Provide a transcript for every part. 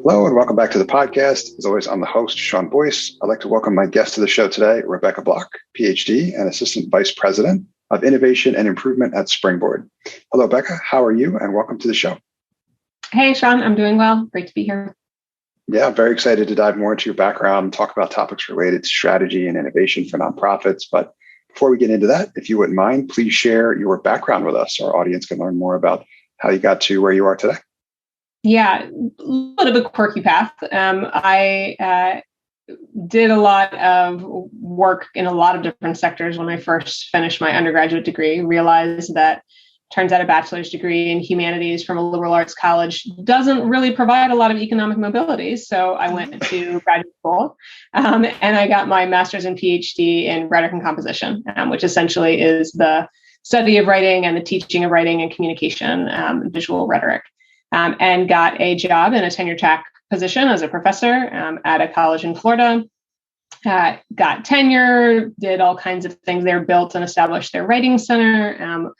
Hello and welcome back to the podcast. As always, I'm the host, Sean Boyce. I'd like to welcome my guest to the show today, Rebecca Block, PhD and Assistant Vice President of Innovation and Improvement at Springboard. Hello, Becca. How are you? And welcome to the show. Hey, Sean. I'm doing well. Great to be here. Yeah, I'm very excited to dive more into your background, talk about topics related to strategy and innovation for nonprofits. But before we get into that, if you wouldn't mind, please share your background with us. Our audience can learn more about how you got to where you are today. Yeah, a little bit of a quirky path. I did a lot of work in a lot of different sectors when I first finished my undergraduate degree, realized that turns out a bachelor's degree in humanities from a liberal arts college doesn't really provide a lot of economic mobility. So I went to graduate school and I got my master's and PhD in rhetoric and composition, which essentially is the study of writing and the teaching of writing and communication, visual rhetoric. And got a job in a tenure track position as a professor at a college in Florida. Got tenure, did all kinds of things there, built and established their writing center,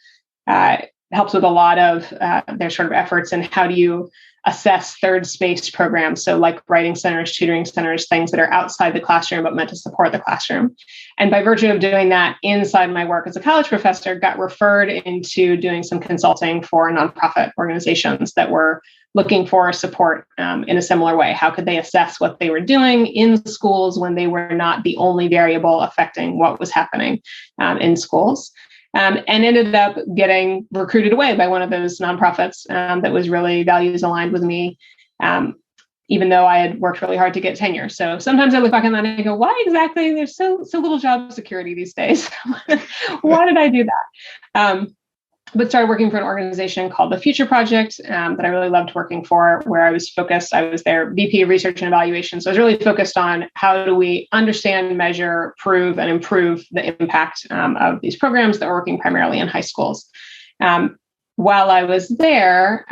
helps with a lot of their sort of efforts in how do you assess third space programs. So like writing centers, tutoring centers, things that are outside the classroom, but meant to support the classroom. And by virtue of doing that inside my work as a college professor, got referred into doing some consulting for nonprofit organizations that were looking for support in a similar way. How could they assess what they were doing in schools when they were not the only variable affecting what was happening in schools? And ended up getting recruited away by one of those nonprofits that was really values aligned with me, even though I had worked really hard to get tenure. So sometimes I look back on that and I go, why exactly? There's so little job security these days. Why did I do that? But started working for an organization called the Future Project that I really loved working for, where I was their VP of Research and Evaluation. So I was really focused on how do we understand, measure, prove, and improve the impact of these programs that were working primarily in high schools. While I was there,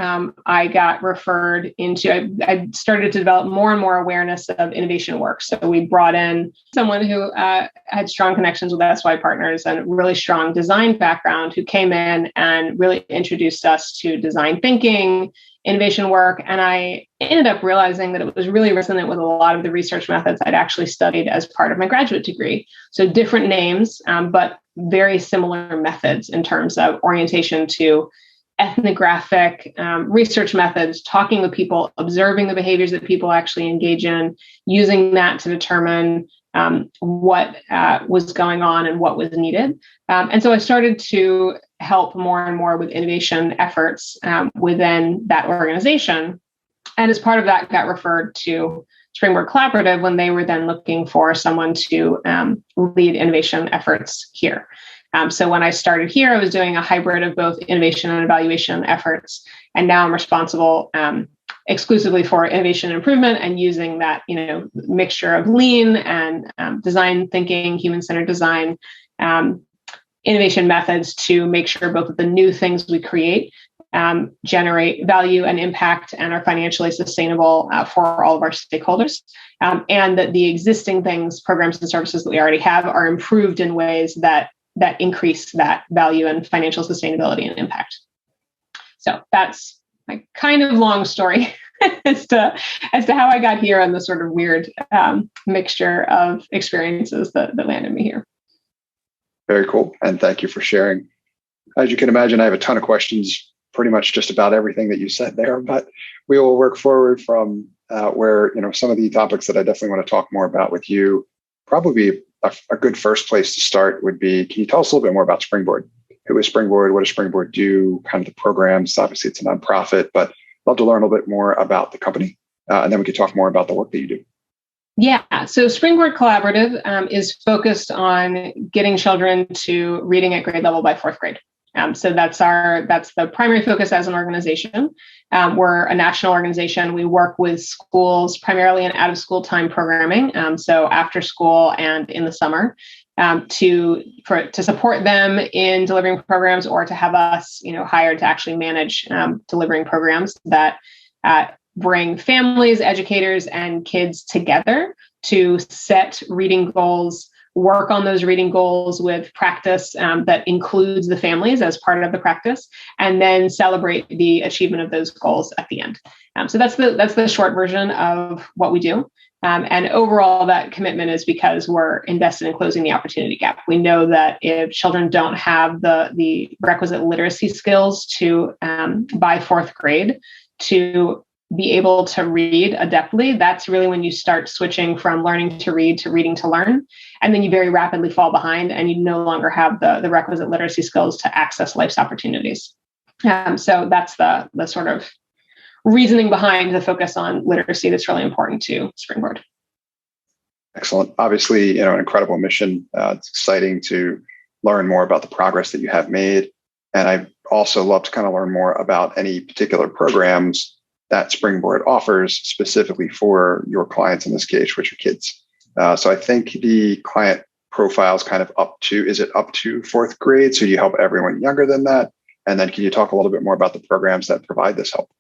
I got referred into, I started to develop more and more awareness of innovation work. So we brought in someone who had strong connections with SY Partners and a really strong design background who came in and really introduced us to design thinking, innovation work. And I ended up realizing that it was really resonant with a lot of the research methods I'd actually studied as part of my graduate degree. So different names, but very similar methods in terms of orientation to ethnographic research methods, talking with people, observing the behaviors that people actually engage in, using that to determine what was going on and what was needed. And so I started to help more and more with innovation efforts within that organization. And as part of that, got referred to Springboard Collaborative when they were then looking for someone to lead innovation efforts here. So when I started here, I was doing a hybrid of both innovation and evaluation efforts. And now I'm responsible exclusively for innovation and improvement and using that, mixture of lean and design thinking, human-centered design, innovation methods to make sure both of the new things we create generate value and impact and are financially sustainable for all of our stakeholders. And that the existing things, programs and services that we already have are improved in ways that increase that value and financial sustainability and impact. So that's my kind of long story as to how I got here and the sort of weird mixture of experiences that landed me here. Very cool. And thank you for sharing. As you can imagine, I have a ton of questions, pretty much just about everything that you said there, but we will work forward from where, some of the topics that I definitely want to talk more about with you. Probably a good first place to start would be, can you tell us a little bit more about Springboard? Who is Springboard? What does Springboard do? Kind of the programs. Obviously, it's a nonprofit, but I'd love to learn a little bit more about the company. And then we could talk more about the work that you do. Yeah, so Springboard Collaborative is focused on getting children to reading at grade level by fourth grade. So that's the primary focus as an organization. We're a national organization. We work with schools primarily in out-of-school time programming, so after school and in the summer, to support them in delivering programs or to have us, hired to actually manage delivering programs that bring families, educators, and kids together to set reading goals work on those reading goals with practice that includes the families as part of the practice, and then celebrate the achievement of those goals at the end. So that's the short version of what we do. And overall, that commitment is because we're invested in closing the opportunity gap. We know that if children don't have the requisite literacy skills to by fourth grade to be able to read adeptly, that's really when you start switching from learning to read to reading to learn. And then you very rapidly fall behind and you no longer have the requisite literacy skills to access life's opportunities. So that's the sort of reasoning behind the focus on literacy that's really important to Springboard. Excellent. Obviously, an incredible mission. It's exciting to learn more about the progress that you have made. And I also love to kind of learn more about any particular programs that Springboard offers specifically for your clients, in this case, which are kids. So I think the client profile is kind of is it up to fourth grade? So you help everyone younger than that? And then can you talk a little bit more about the programs that provide this help?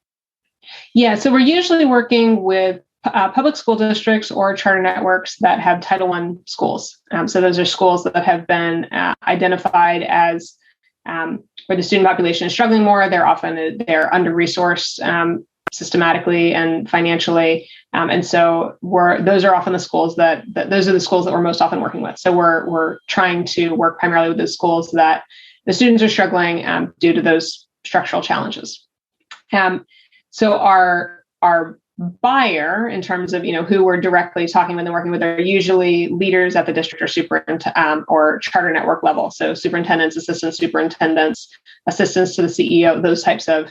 Yeah, so we're usually working with public school districts or charter networks that have Title I schools. So those are schools that have been identified as where the student population is struggling more. They're under-resourced systematically and financially. And so those are often the schools those are the schools that we're most often working with. So we're trying to work primarily with those schools that the students are struggling due to those structural challenges. So our buyer, in terms of who we're directly talking with and working with, are usually leaders at the district or charter network level. So superintendents, assistant superintendents, assistants to the CEO, those types of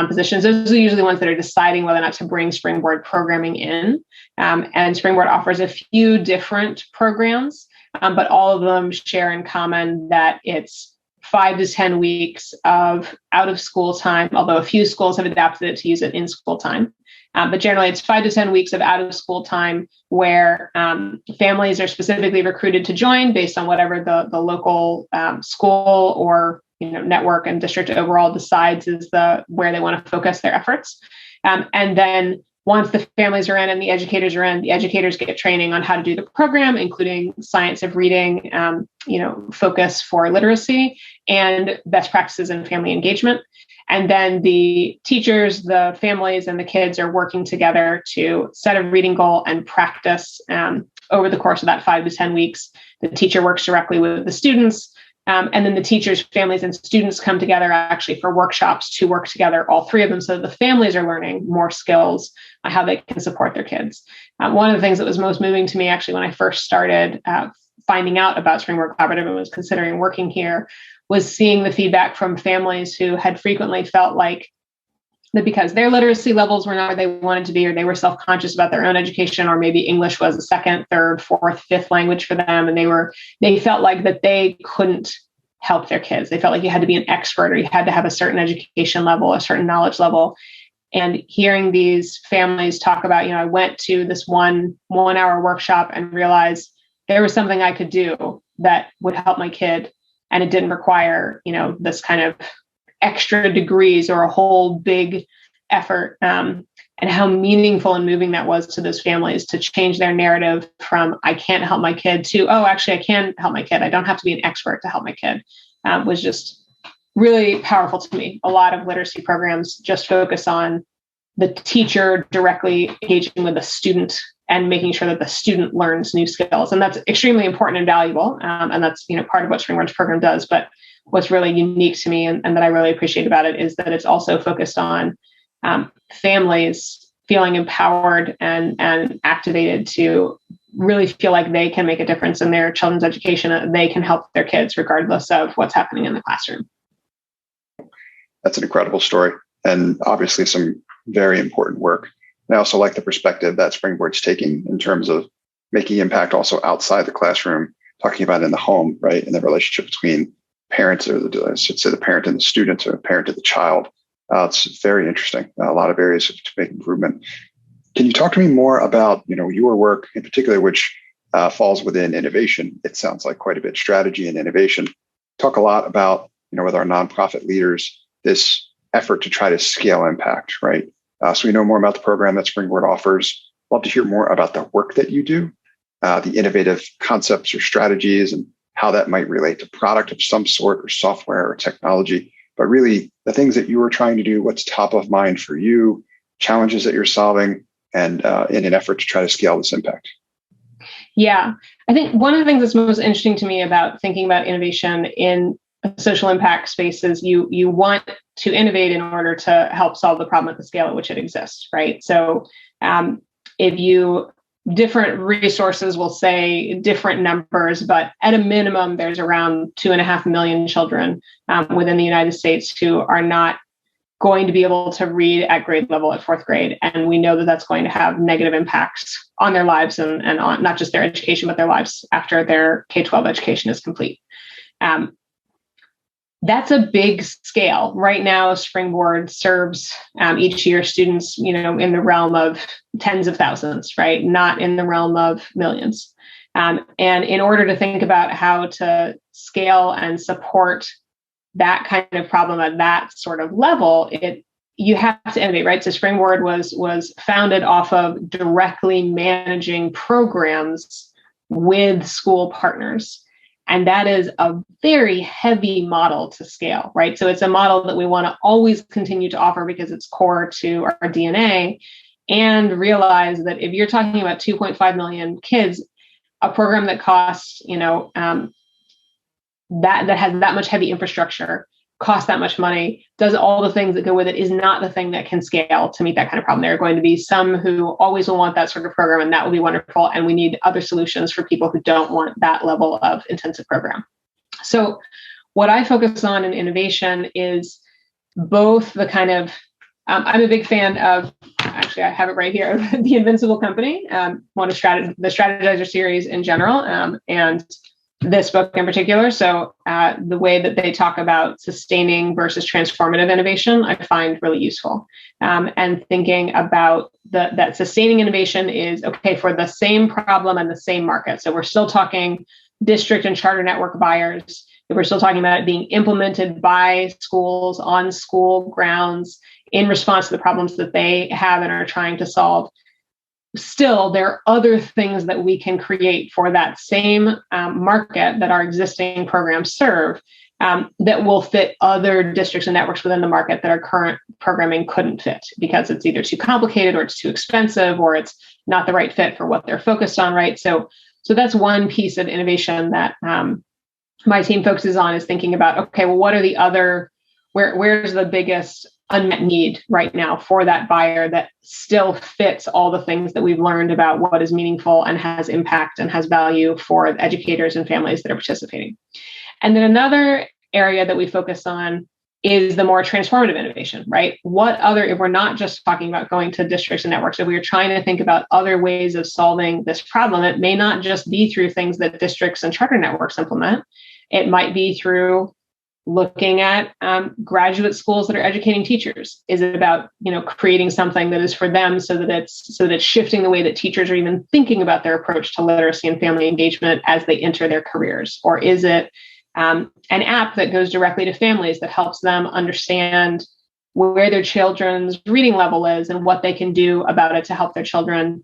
positions. Those are usually the ones that are deciding whether or not to bring Springboard programming in. And Springboard offers a few different programs, but all of them share in common that it's 5 to 10 weeks of out of school time, although a few schools have adapted it to use it in school time. But generally, it's 5 to 10 weeks of out of school time where families are specifically recruited to join based on whatever the local school or network and district overall decides is where they want to focus their efforts. And then once the families are in and the educators are in, the educators get training on how to do the program, including science of reading, focus for literacy, and best practices in family engagement. And then the teachers, the families, and the kids are working together to set a reading goal and practice over the course of that 5 to 10 weeks. The teacher works directly with the students. And then the teachers, families, and students come together actually for workshops to work together, all three of them, so the families are learning more skills on how they can support their kids. One of the things that was most moving to me actually when I first started finding out about Springboard Collaborative and was considering working here was seeing the feedback from families who had frequently felt like that because their literacy levels were not where they wanted to be, or they were self-conscious about their own education, or maybe English was a second, third, fourth, fifth language for them. And they felt like that they couldn't help their kids. They felt like you had to be an expert, or you had to have a certain education level, a certain knowledge level. And hearing these families talk about, I went to this one hour workshop and realized there was something I could do that would help my kid. And it didn't require, this kind of extra degrees or a whole big effort, and how meaningful and moving that was to those families to change their narrative from I can't help my kid to, oh, actually I can help my kid. I don't have to be an expert to help my kid, was just really powerful to me. A lot of literacy programs just focus on the teacher directly engaging with the student and making sure that the student learns new skills. And that's extremely important and valuable. And that's, part of what Springboard's program does. But what's really unique to me and that I really appreciate about it is that it's also focused on families feeling empowered and activated to really feel like they can make a difference in their children's education, and they can help their kids regardless of what's happening in the classroom. That's an incredible story, and obviously some very important work. And I also like the perspective that Springboard's taking in terms of making impact also outside the classroom, talking about in the home, right? And the relationship between parents, or I should say the parent and the student, or the parent and the child. It's very interesting. A lot of areas to make improvement. Can you talk to me more about, your work in particular, which falls within innovation? It sounds like quite a bit strategy and innovation. Talk a lot about, with our nonprofit leaders, this effort to try to scale impact, right? So we know more about the program that Springboard offers. Love to hear more about the work that you do. the innovative concepts or strategies and how that might relate to product of some sort or software or technology, but really the things that you are trying to do, what's top of mind for you, challenges that you're solving, and in an effort to try to scale this impact. Yeah, I think one of the things that's most interesting to me about thinking about innovation in a social impact space is you want to innovate in order to help solve the problem at the scale at which it exists, right? So different resources will say different numbers, but at a minimum, there's around 2.5 million children within the United States who are not going to be able to read at grade level at fourth grade. And we know that that's going to have negative impacts on their lives and on not just their education, but their lives after their K-12 education is complete. That's a big scale. Right now, Springboard serves each year students, in the realm of tens of thousands, right? Not in the realm of millions. And in order to think about how to scale and support that kind of problem at that sort of level, you have to innovate, right? So Springboard was founded off of directly managing programs with school partners. And that is a very heavy model to scale, right? So it's a model that we want to always continue to offer because it's core to our DNA, and realize that if you're talking about 2.5 million kids, a program that costs, that has that much heavy infrastructure, costs that much money, does all the things that go with it, is not the thing that can scale to meet that kind of problem. There are going to be some who always will want that sort of program, and that will be wonderful. And we need other solutions for people who don't want that level of intensive program. So what I focus on in innovation is both the kind of, I'm a big fan of, actually, I have it right here, The Invincible Company, the Strategizer series in general, and this book in particular. So the way that they talk about sustaining versus transformative innovation, I find really useful. And thinking about that sustaining innovation is okay for the same problem and the same market. So we're still talking district and charter network buyers. We're still talking about it being implemented by schools on school grounds in response to the problems that they have and are trying to solve. Still, there are other things that we can create for that same market that our existing programs serve that will fit other districts and networks within the market that our current programming couldn't fit, because it's either too complicated or it's too expensive or it's not the right fit for what they're focused on, right? So that's one piece of innovation that my team focuses on, is thinking about, okay, well, what are the other, where's the biggest unmet need right now for that buyer that still fits all the things that we've learned about what is meaningful and has impact and has value for the educators and families that are participating. And then another area that we focus on is the more transformative innovation, right? What other, if we're not just talking about going to districts and networks, if we're trying to think about other ways of solving this problem, it may not just be through things that districts and charter networks implement. It might be through looking at graduate schools that are educating teachers. Is it about creating something that is for them, so that it's shifting the way that teachers are even thinking about their approach to literacy and family engagement as they enter their careers? Or is it an app that goes directly to families that helps them understand where their children's reading level is and what they can do about it to help their children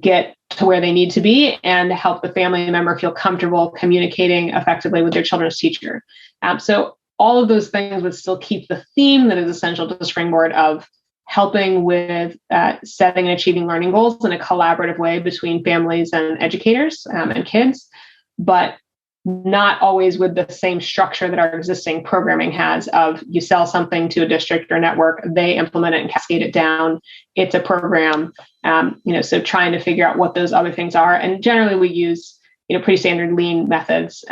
get to where they need to be and help the family member feel comfortable communicating effectively with their children's teacher. So all of those things would still keep the theme that is essential to the Springboard of helping with setting and achieving learning goals in a collaborative way between families and educators and kids, but not always with the same structure that our existing programming has of you sell something to a district or network, they implement it and cascade it down. It's a program, so trying to figure out what those other things are. And generally we use, pretty standard lean methods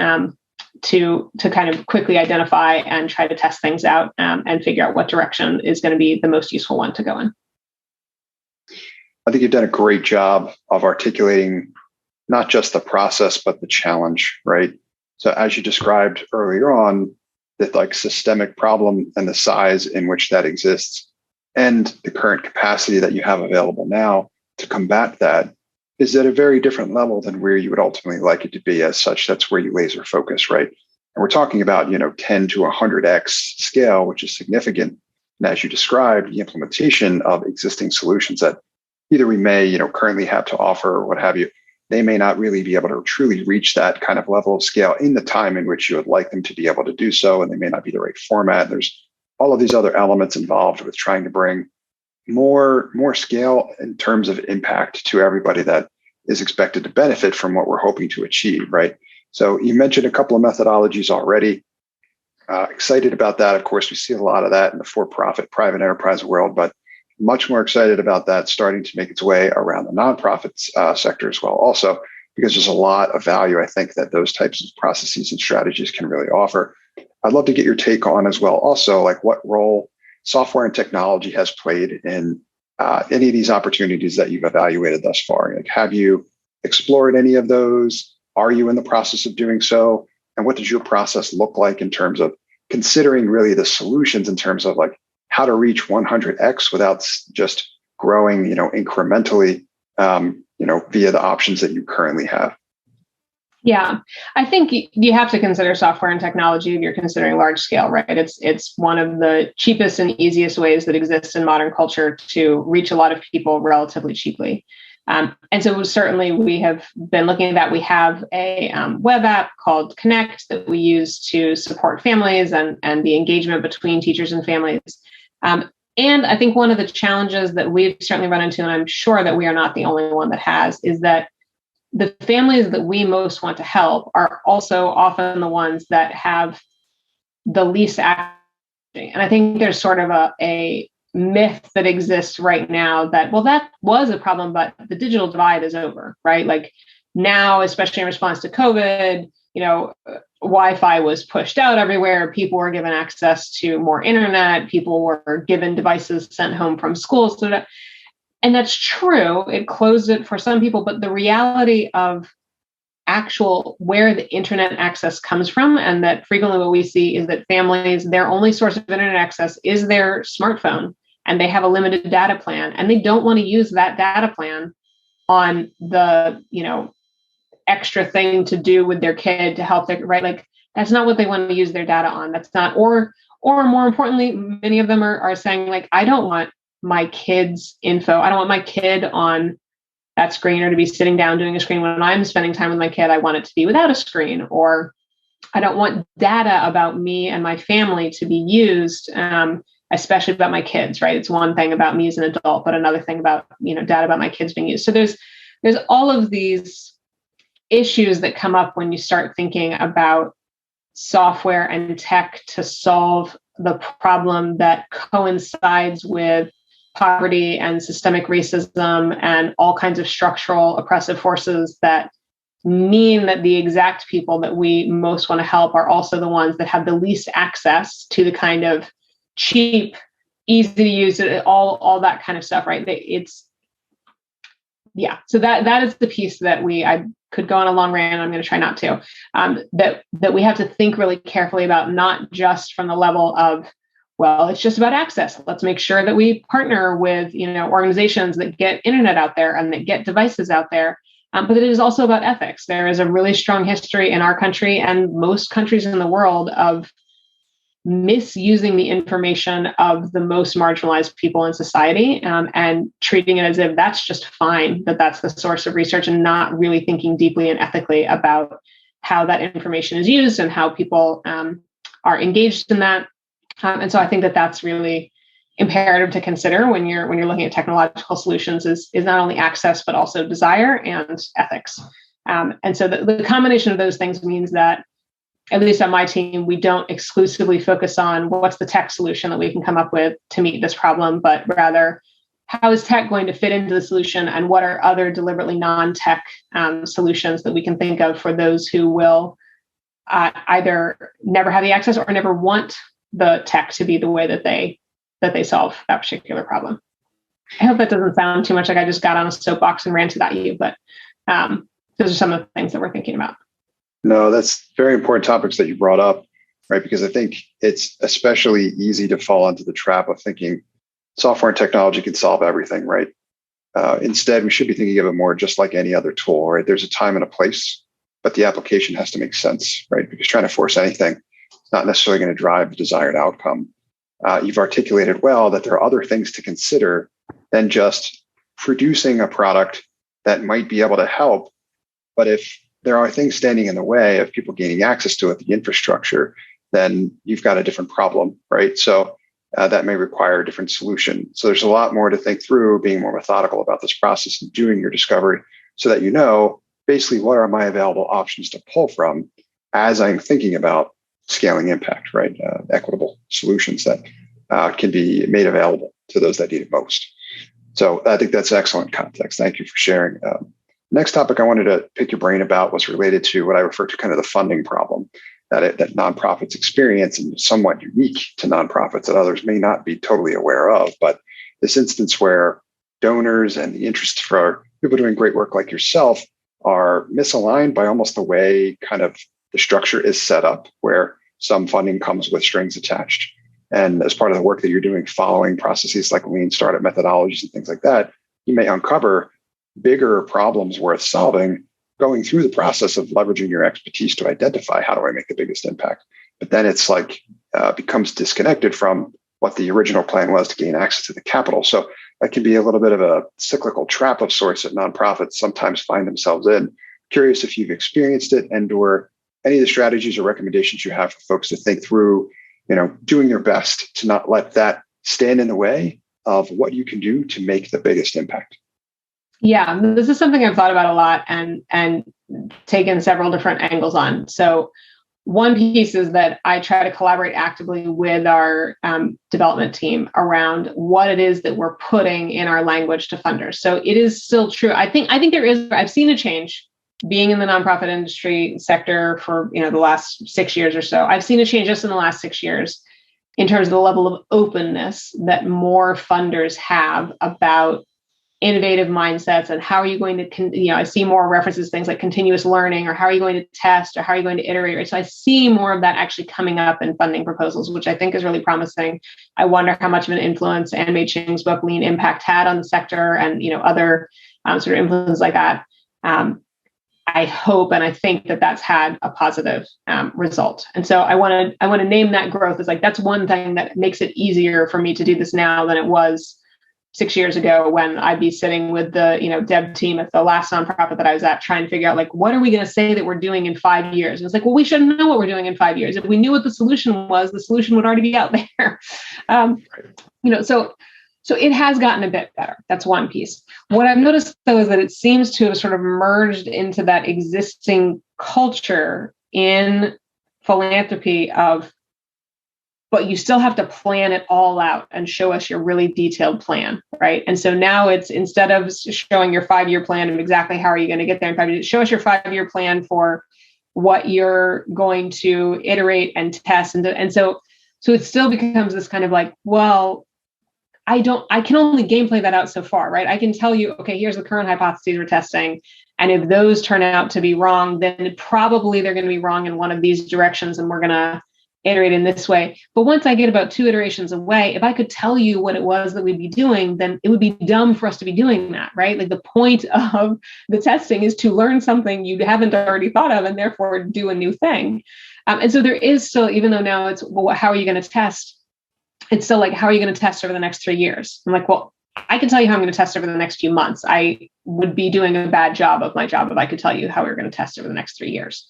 to kind of quickly identify and try to test things out and figure out what direction is going to be the most useful one to go in. I think you've done a great job of articulating not just the process, but the challenge, right? So as you described earlier on, the systemic problem and the size in which that exists and the current capacity that you have available now to combat that is at a very different level than where you would ultimately like it to be. As such, that's where you laser focus, right? And we're talking about, 10 to 100x scale, which is significant. And as you described, the implementation of existing solutions that either we may, currently have to offer or what have you, they may not really be able to truly reach that kind of level of scale in the time in which you would like them to be able to do so. And they may not be the right format. There's all of these other elements involved with trying to bring more scale in terms of impact to everybody that is expected to benefit from what we're hoping to achieve, right? So you mentioned a couple of methodologies already. Excited about that. Of course, we see a lot of that in the for-profit private enterprise world, but much more excited about that starting to make its way around the nonprofit sector as well. Also, because there's a lot of value, I think, that those types of processes and strategies can really offer. I'd love to get your take on as well. Also, like what role software and technology has played in any of these opportunities that you've evaluated thus far. Like, have you explored any of those? Are you in the process of doing so? And what does your process look like in terms of considering really the solutions in terms of like how to reach 100x without just growing, incrementally, via the options that you currently have? Yeah, I think you have to consider software and technology if you're considering large scale, right? It's one of the cheapest and easiest ways that exists in modern culture to reach a lot of people relatively cheaply. And so certainly we have been looking at that. We have a web app called Connect that we use to support families and the engagement between teachers and families. And I think one of the challenges that we've certainly run into, and I'm sure that we are not the only one that has, is that the families that we most want to help are also often the ones that have the least access. And I think there's sort of a myth that exists right now that, well, that was a problem, but the digital divide is over, right? Like now, especially in response to COVID, Wi-Fi was pushed out everywhere. People were given access to more internet. People were given devices sent home from school. And that's true. It closed it for some people, but the reality of actual where the internet access comes from, and that frequently what we see is that families, their only source of internet access is their smartphone, and they have a limited data plan, and they don't want to use that data plan on the, extra thing to do with their kid to help their, right? Like that's not what they want to use their data on. That's not, or more importantly, many of them are saying like, I don't want my kid's info. I don't want my kid on that screen or to be sitting down doing a screen when I'm spending time with my kid. I want it to be without a screen, or I don't want data about me and my family to be used, especially about my kids, right? It's one thing about me as an adult, but another thing about, data about my kids being used. So there's all of these issues that come up when you start thinking about software and tech to solve the problem that coincides with poverty and systemic racism and all kinds of structural oppressive forces that mean that the exact people that we most want to help are also the ones that have the least access to the kind of cheap, easy to use, all that kind of stuff, right? So that is the piece that I could go on a long rant. I'm going to try not to, that we have to think really carefully about, not just from the level of, well, it's just about access. Let's make sure that we partner with, organizations that get internet out there and that get devices out there. But it is also about ethics. There is a really strong history in our country and most countries in the world of misusing the information of the most marginalized people in society, and treating it as if that's just fine, that's the source of research, and not really thinking deeply and ethically about how that information is used and how people are engaged in that. And so I think that that's really imperative to consider when you're looking at technological solutions is not only access, but also desire and ethics. And so the combination of those things means that, at least on my team, we don't exclusively focus on what's the tech solution that we can come up with to meet this problem, but rather how is tech going to fit into the solution, and what are other deliberately non-tech solutions that we can think of for those who will either never have the access or never want the tech to be the way that they solve that particular problem. I hope that doesn't sound too much like I just got on a soapbox and ranted at you, but those are some of the things that we're thinking about. No, that's very important topics that you brought up, right? Because I think it's especially easy to fall into the trap of thinking software and technology can solve everything, right? Instead, we should be thinking of it more just like any other tool, right? There's a time and a place, but the application has to make sense, right? Because trying to force anything is not necessarily going to drive the desired outcome. You've articulated well that there are other things to consider than just producing a product that might be able to help But if there are things standing in the way of people gaining access to it, the infrastructure, then you've got a different problem, right? So that may require a different solution. So there's a lot more to think through, being more methodical about this process and doing your discovery so that you know basically what are my available options to pull from as I'm thinking about scaling impact, right? Equitable solutions that can be made available to those that need it most. So I think that's excellent context. Thank you for sharing. Next topic I wanted to pick your brain about was related to what I refer to kind of the funding problem that nonprofits experience, and somewhat unique to nonprofits that others may not be totally aware of. But this instance where donors and the interest for people doing great work like yourself are misaligned by almost the way kind of the structure is set up, where some funding comes with strings attached. And as part of the work that you're doing, following processes like lean startup methodologies and things like that, you may uncover bigger problems worth solving, going through the process of leveraging your expertise to identify how do I make the biggest impact. But then it's like becomes disconnected from what the original plan was to gain access to the capital. So that can be a little bit of a cyclical trap of sorts that nonprofits sometimes find themselves in. Curious if you've experienced it, and or any of the strategies or recommendations you have for folks to think through, doing your best to not let that stand in the way of what you can do to make the biggest impact. Yeah, this is something I've thought about a lot and taken several different angles on. So one piece is that I try to collaborate actively with our development team around what it is that we're putting in our language to funders. So it is still true. I think I've seen a change being in the nonprofit industry sector for the last 6 years or so. I've seen a change just in the last 6 years in terms of the level of openness that more funders have about innovative mindsets and how are you going to, I see more references, things like continuous learning, or how are you going to test, or how are you going to iterate, right? So I see more of that actually coming up in funding proposals, which I think is really promising. I wonder how much of an influence Anne-Mei Ching's book, Lean Impact, had on the sector, and, other sort of influences like that. I hope and I think that that's had a positive result. And so I want to name that growth as that's one thing that makes it easier for me to do this now than it was 6 years ago, when I'd be sitting with the dev team at the last nonprofit that I was at, trying to figure out what are we going to say that we're doing in 5 years? And it's well, we shouldn't know what we're doing in 5 years. If we knew what the solution was, the solution would already be out there. So it has gotten a bit better. That's one piece. What I've noticed, though, is that it seems to have sort of merged into that existing culture in philanthropy of, but you still have to plan it all out and show us your really detailed plan, right? And so now it's, instead of showing your 5-year plan of exactly how are you going to get there in 5 years, show us your 5-year plan for what you're going to iterate and test. And so it still becomes this kind of I can only gameplay that out so far, right? I can tell you, okay, here's the current hypotheses we're testing. And if those turn out to be wrong, then probably they're going to be wrong in one of these directions, and we're going to iterate in this way. But once I get about 2 iterations away, if I could tell you what it was that we'd be doing, then it would be dumb for us to be doing that, right? The point of the testing is to learn something you haven't already thought of, and therefore do a new thing. And so there is still, even though now it's, how are you going to test? It's still how are you going to test over the next 3 years? I'm well, I can tell you how I'm going to test over the next few months. I would be doing a bad job of my job if I could tell you how we're going to test over the next 3 years.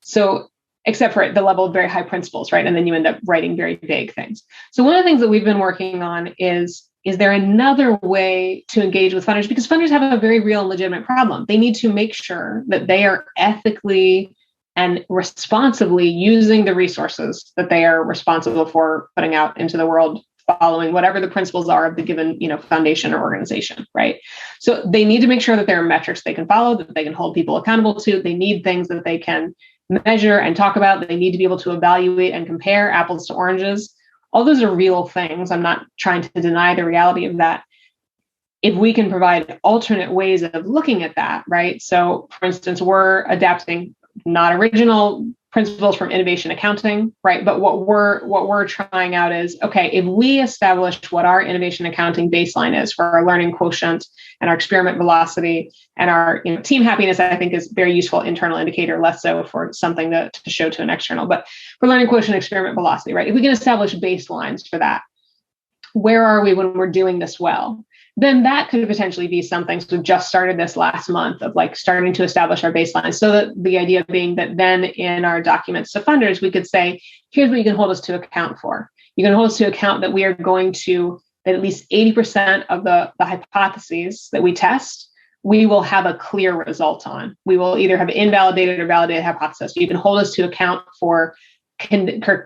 So except for the level of very high principles, right? And then you end up writing very vague things. So one of the things that we've been working on is there another way to engage with funders? Because funders have a very real and legitimate problem. They need to make sure that they are ethically and responsibly using the resources that they are responsible for putting out into the world, following whatever the principles are of the given, foundation or organization, right? So they need to make sure that there are metrics they can follow, that they can hold people accountable to. They need things that they can measure and talk about. They need to be able to evaluate and compare apples to oranges. All those are real things. I'm not trying to deny the reality of that. If we can provide alternate ways of looking at that, right? So for instance, we're adapting not original principles from innovation accounting, right? But what we're trying out is, okay, if we establish what our innovation accounting baseline is for our learning quotient and our experiment velocity and our team happiness, I think is very useful internal indicator, less so for something to show to an external. But for learning quotient, experiment velocity, right? If we can establish baselines for that, where are we when we're doing this well? then that could potentially be something. So we've just started this last month of like starting to establish our baseline. So that the idea being that then in our documents to funders, we could say, here's what you can hold us to account for. You can hold us to account that we are going to, that at least 80% of the hypotheses that we test, we will have a clear result on. We will either have invalidated or validated hypothesis. You can hold us to account for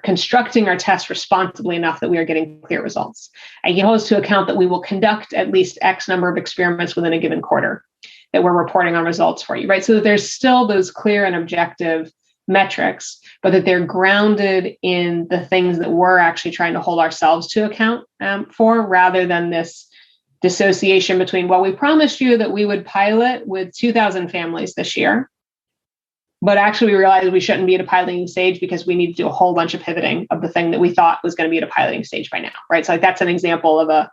constructing our test responsibly enough that we are getting clear results. And you hold us to account that we will conduct at least X number of experiments within a given quarter, that we're reporting on results for you, right? So that there's still those clear and objective metrics, but that they're grounded in the things that we're actually trying to hold ourselves to account for, rather than this dissociation between, well, we promised you that we would pilot with 2,000 families this year, but actually we realized we shouldn't be at a piloting stage because we need to do a whole bunch of pivoting of the thing that we thought was going to be at a piloting stage by now, right? So like that's an example of a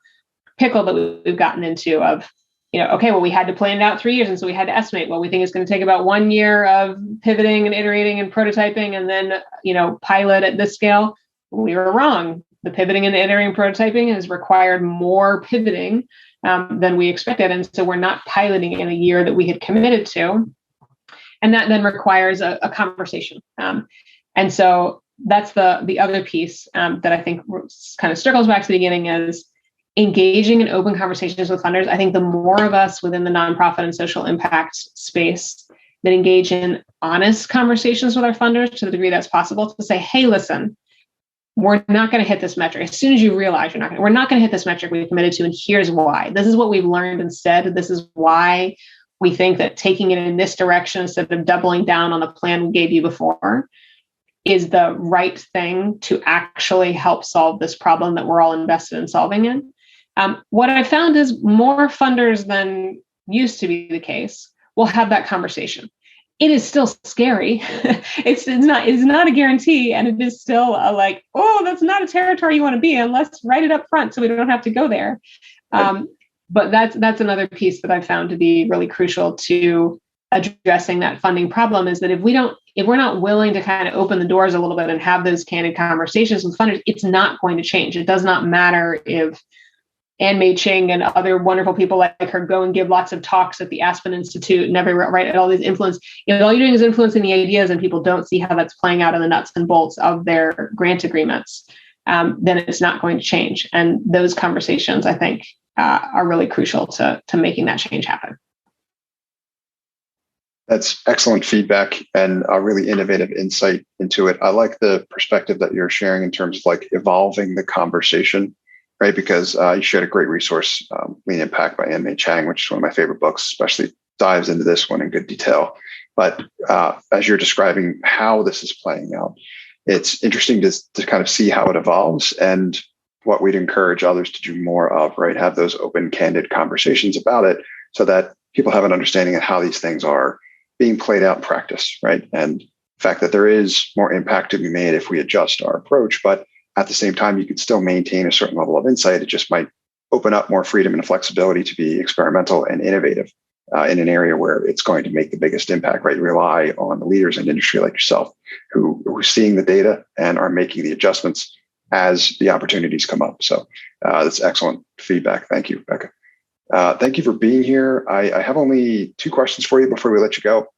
pickle that we've gotten into of, okay, well, we had to plan it out 3 years. And so we had to estimate, well, we think it's going to take about 1 year of pivoting and iterating and prototyping and then, pilot at this scale. We were wrong. The pivoting and iterating and prototyping has required more pivoting than we expected. And so we're not piloting in a year that we had committed to. And that then requires a conversation. And so that's the other piece that I think kind of circles back to the beginning is engaging in open conversations with funders. I think the more of us within the nonprofit and social impact space that engage in honest conversations with our funders to the degree that's possible, to say, hey, listen, we're not going to hit this metric. As soon as you realize we're not going to hit this metric we committed to, and here's why. This is what we've learned instead. This is why we think that taking it in this direction instead of doubling down on the plan we gave you before is the right thing to actually help solve this problem that we're all invested in solving in. What I found is more funders than used to be the case will have that conversation. It is still scary. It's not a guarantee. And it is still that's not a territory you want to be in. Let's write it up front so we don't have to go there. But that's another piece that I've found to be really crucial to addressing that funding problem is that if we're not willing to kind of open the doors a little bit and have those candid conversations with funders, it's not going to change. It does not matter if Ann Mei Ching and other wonderful people like her go and give lots of talks at the Aspen Institute and everywhere, right? And all these influence, all you're doing is influencing the ideas and people don't see how that's playing out in the nuts and bolts of their grant agreements, then it's not going to change. And those conversations, I think, are really crucial to making that change happen. That's excellent feedback and a really innovative insight into it. I like the perspective that you're sharing in terms of like evolving the conversation, right? Because you shared a great resource, Lean Impact by Ann Mei Chang, which is one of my favorite books, especially dives into this one in good detail. But as you're describing how this is playing out, it's interesting to kind of see how it evolves and what we'd encourage others to do more of, right? Have those open, candid conversations about it so that people have an understanding of how these things are being played out in practice, right? And the fact that there is more impact to be made if we adjust our approach, but at the same time, you could still maintain a certain level of insight. It just might open up more freedom and flexibility to be experimental and innovative in an area where it's going to make the biggest impact, right? Rely on the leaders in industry like yourself who are seeing the data and are making the adjustments as the opportunities come up. So that's excellent feedback. Thank you, Becca. Thank you for being here. I have only 2 questions for you before we let you go.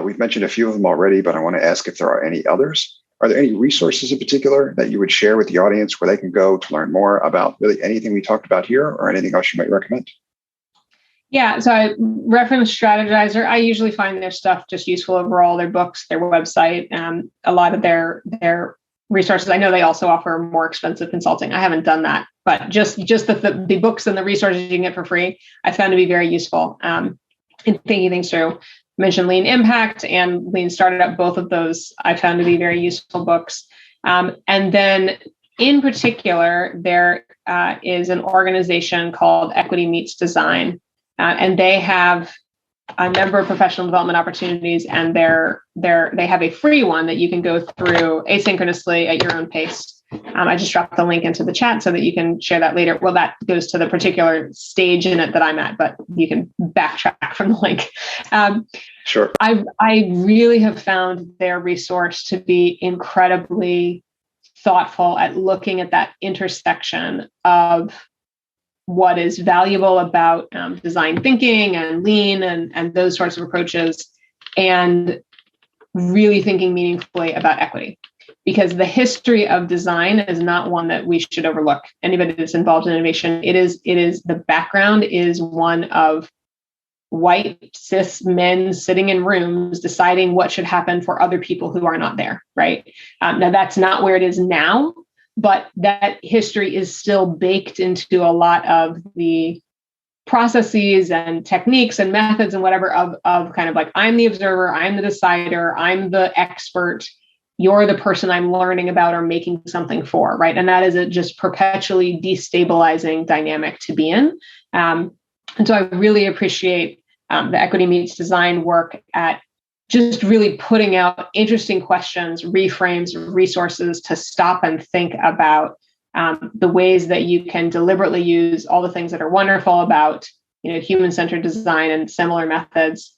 We've mentioned a few of them already, but I want to ask if there are any others. Are there any resources in particular that you would share with the audience where they can go to learn more about really anything we talked about here or anything else you might recommend? Yeah, so I reference Strategizer. I usually find their stuff just useful overall, their books, their website, a lot of their resources. I know they also offer more expensive consulting. I haven't done that, but just the books and the resources you can get for free, I found to be very useful in thinking things through. I mentioned Lean Impact and Lean Startup. Both of those I found to be very useful books. And then in particular, there is an organization called Equity Meets Design, and they have a number of professional development opportunities, and they have a free one that you can go through asynchronously at your own pace. I just dropped the link into the chat so that you can share that later. Well, that goes to the particular stage in it that I'm at, but you can backtrack from the link. Sure. I really have found their resource to be incredibly thoughtful at looking at that intersection of what is valuable about design thinking and lean and those sorts of approaches, and really thinking meaningfully about equity. Because the history of design is not one that we should overlook. Anybody that's involved in innovation, it is the background is one of white cis men sitting in rooms deciding what should happen for other people who are not there, right? Now that's not where it is now, but that history is still baked into a lot of the processes and techniques and methods and whatever of kind of like, I'm the observer, I'm the decider, I'm the expert, you're the person I'm learning about or making something for, right? And that is a just perpetually destabilizing dynamic to be in. And so I really appreciate the Equity Meets Design work at just really putting out interesting questions, reframes, resources to stop and think about the ways that you can deliberately use all the things that are wonderful about, human-centered design and similar methods,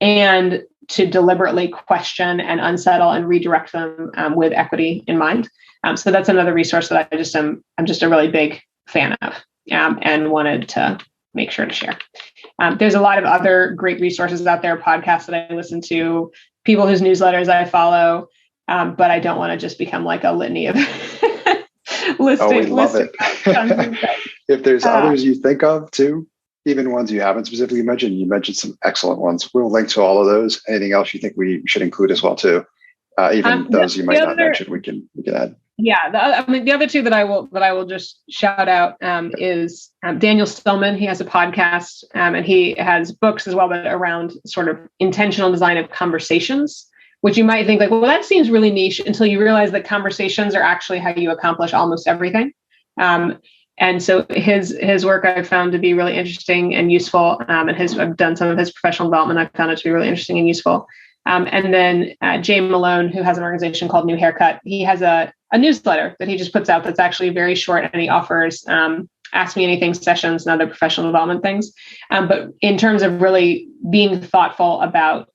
and to deliberately question and unsettle and redirect them with equity in mind. So that's another resource that I'm just a really big fan of and wanted to make sure to share. There's a lot of other great resources out there, podcasts that I listen to, people whose newsletters I follow, but I don't want to just become like a litany of listing. We love it. If there's others you think of too, even ones you haven't specifically mentioned, you mentioned some excellent ones. We'll link to all of those. Anything else you think we should include as well too? Even those you might not mention, we can add. Yeah, the other two that I will just shout out is Daniel Stillman. He has a podcast and he has books as well, but around sort of intentional design of conversations, which you might think like, well, that seems really niche until you realize that conversations are actually how you accomplish almost everything. And so his work I've found to be really interesting and useful. And I've done some of his professional development. I've found it to be really interesting and useful. And then Jay Malone, who has an organization called New Haircut, he has a newsletter that he just puts out that's actually very short, and he offers Ask Me Anything sessions and other professional development things. But in terms of really being thoughtful about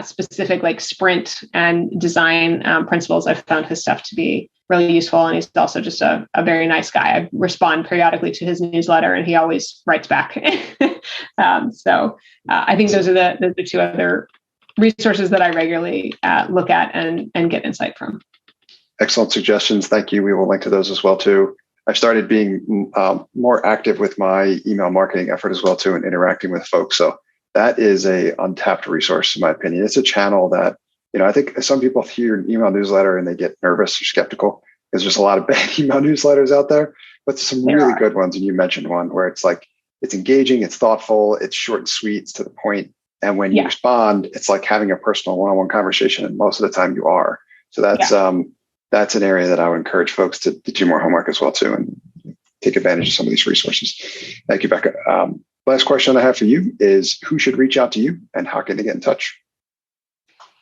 specific like sprint and design principles, I've found his stuff to be really useful. And he's also just a very nice guy. I respond periodically to his newsletter and he always writes back. So I think those are the two other resources that I regularly look at and get insight from. Excellent suggestions. Thank you. We will link to those as well too. I've started being more active with my email marketing effort as well too, and interacting with folks. So that is a untapped resource, in my opinion. It's a channel that, I think some people hear an email newsletter and they get nervous or skeptical because there's a lot of bad email newsletters out there, but some really good ones. And you mentioned one where it's like, it's engaging, it's thoughtful, it's short and sweet, it's to the point. And when you respond, it's like having a personal one-on-one conversation. And most of the time you are. So that's an area that I would encourage folks to do more homework as well too, and take advantage of some of these resources. Thank you, Becca. Last question I have for you is, who should reach out to you and how can they get in touch?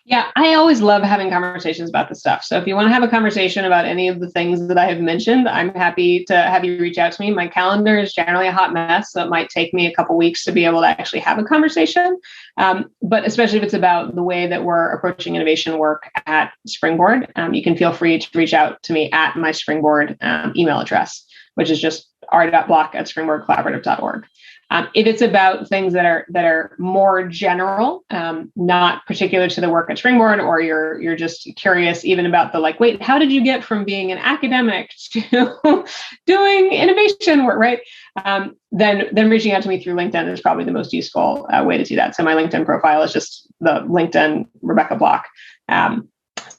Yeah, I always love having conversations about this stuff. So if you want to have a conversation about any of the things that I have mentioned, I'm happy to have you reach out to me. My calendar is generally a hot mess, so it might take me a couple of weeks to be able to actually have a conversation. But especially if it's about the way that we're approaching innovation work at Springboard, you can feel free to reach out to me at my Springboard email address, which is just r.block@springboardcollaborative.org. If it's about things that are more general, not particular to the work at Springboard, or you're just curious even about the like, wait, how did you get from being an academic to doing innovation work, right? Then reaching out to me through LinkedIn is probably the most useful way to do that. So my LinkedIn profile is just the LinkedIn Rebecca Block.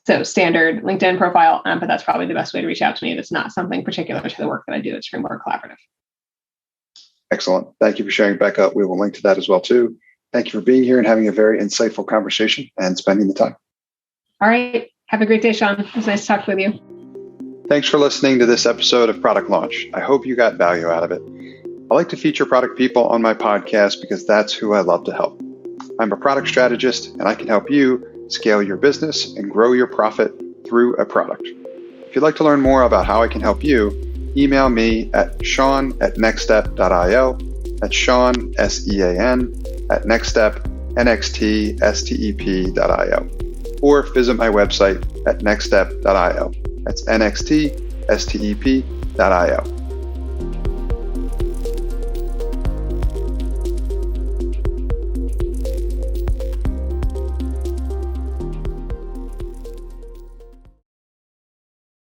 So standard LinkedIn profile, but that's probably the best way to reach out to me if it's not something particular to the work that I do at Springboard Collaborative. Excellent. Thank you for sharing, Becca. We will link to that as well too. Thank you for being here and having a very insightful conversation and spending the time. All right. Have a great day, Sean. It was nice to talk with you. Thanks for listening to this episode of Product Launch. I hope you got value out of it. I like to feature product people on my podcast because that's who I love to help. I'm a product strategist and I can help you scale your business and grow your profit through a product. If you'd like to learn more about how I can help you, email me at sean@nextstep.io. That's Sean, SEAN, at nextstep.io. Or visit my website at nextstep.io. That's nxtstep.io.